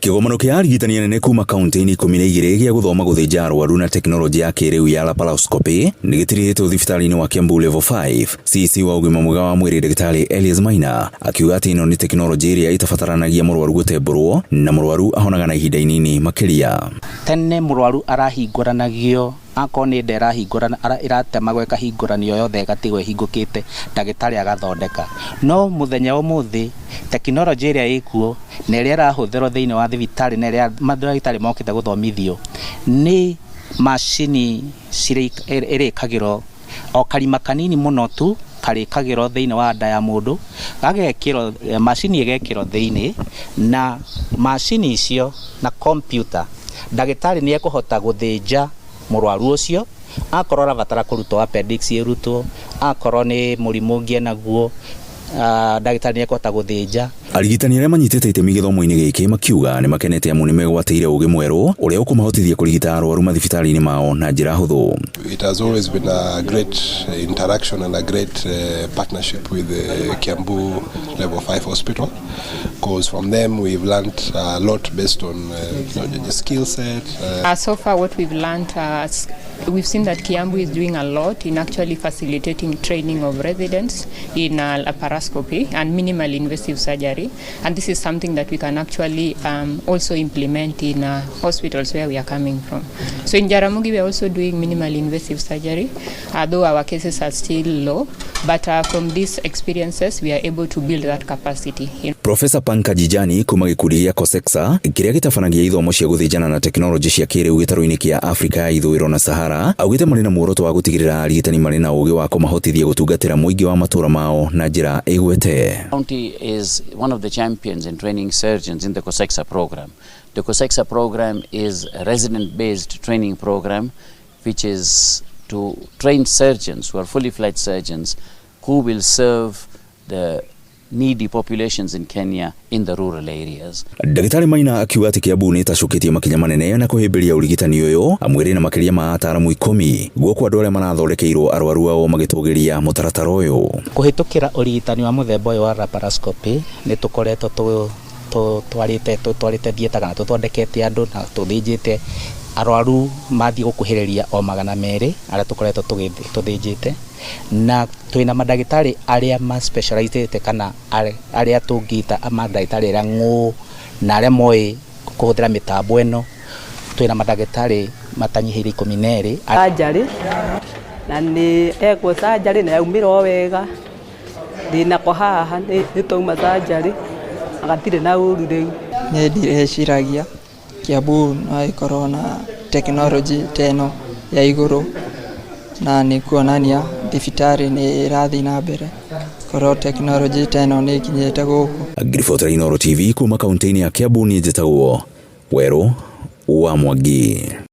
Kĩgomano kĩa arigitani anene kuma kaunti-inĩ 12 gĩa gũthoma gũthĩnja arwaru na tekinoronjĩ ya kĩrĩu ya laparoscopy nĩgĩtirĩtwo thibitarĩ-inĩ wa Kiambu level 5. CC wa ũgima mwega wa mwĩrĩ Dagĩtarĩ Elias Maina akiuga atĩ ĩno nĩ tekinoronjĩ ĩrĩa ĩtabataranagia mũrwaru gũtembũrwo na mũrwaru ahonaga na ihinda inini makĩria. Tene mũrwaru arahingũranagio akorwo nĩ nda ĩrahingũrana ĩratemagwo ĩkahingũranio yothe ĩgatigwo ĩhingũkĩte, ndagĩtarĩ agathondeka. No mũthenya ũmũthĩ tekinoronjĩ ĩrĩa ĩkuo na ĩrĩa ĩrahũthĩrwo thĩinĩ wa thibitarĩ na ĩrĩa mandagĩtarĩ mokĩte gũthomithio nĩ macini ĩrĩkagĩrwo o karima kanini mũno tu karĩkagĩrwo thĩinĩ wa nda ya mũndũ, gagekĩrwo macini ĩgekĩrwo thĩinĩ, na macini icio na computer ndagĩtarĩ nĩ ekũhota gũthĩnja mũrwaru ũcio akorwo arabatara kũrutwo appendix ĩrutwo, akorwo nĩ mũrimũ ũngĩ naguo ndagĩtarĩ nĩ ekũhota gũthĩnja. Arigitani arĩa manyitĩte itemi gĩthomo-inĩ gĩkĩ makiuga nĩ makenete amu nĩ megwatĩire ũgĩ mwerũ ũrĩa ũkũmahotithia kũrigita arwaru mathibitarĩ-inĩ mao na njĩra hũthũ. It has always been a great interaction and a great partnership with the Kiambu level 5 hospital, because from them we've learned a lot based on the skill set. So far what we've learned, we've seen that Kiambu is doing a lot in actually facilitating training of residents in laparoscopy and minimal invasive surgery, and this is something that we can actually also implement in hospitals where we are coming from. So in Jaramogi we are also doing minimal invasive surgery, although our cases are still low, but from these experiences we are able to build that capacity. Professor Pankaj Jijani kuma gĩkundi gĩa COSEXA kĩrĩa gĩtabanagia ithomo cia gũthĩnjana na tekinoronjĩ cia kĩrĩu gĩtarũ-inĩ kĩa Afrika ya ithũĩro na Sahara, augĩte marĩ na muoroto wa gũtigĩrĩra arigitani marĩ na ũgĩ wa kũmahotithia gũtungatĩra mũingĩ wa matũra mao na njĩra ĩgwete. County is one of the champions in training surgeons in the COSEXA program. The COSEXA program is a resident-based training program which is to train surgeons who are fully fledged surgeons who will serve the needy populations in Kenya in the rural areas. Dagĩtarĩ Maina akiuga atĩ Kiambu nĩ ĩtacũkĩtie makinya manene na kũhĩmbĩria ũrigitani ũyũ, amwĩrĩ na makĩria ma ataaramu 10 guoko andũ arĩa marathondekeirwo arwaru ao magĩtũgĩria mũtaratara ũyũ. Kũhĩtũkĩra ũrigitani wa mũthemba ũyũ wa laparoscopy nĩ tũkoretwo twarĩte thieta kana tũthondekete andũ na tũthĩnjĩte arwaru mathiĩ gũkuhĩrĩria o 200 arĩa tũkoretwo tũthĩnjĩte, na twĩna mandagĩtarĩ arĩa ma specialized kana arĩa tũngĩta mandagĩtarĩ arĩa ng'ũ na arĩa moĩ kũhũthĩra mĩtambo ĩno. Twĩna mandagĩtarĩ matanyihĩire 12 surgery na nĩ ekwo surgery na yaumĩra wega, ndĩnako haha nĩ twauma surgery agatirĩ na ũru rĩu. Nĩ ndireciiragia Kiambu no ĩkorwo na tekinoronjĩ teno ya igũrũ na nĩ kuonania thibitarĩ nĩ ĩrathiĩ na mbere korwo tekinoronjĩ teno nĩ ikinyĩte gũkũ. Ngiriboti ya Inooro TV kuma kaunti-inĩ ya Kiambu, niĩ njĩtagwo Werũ wa Mwangi.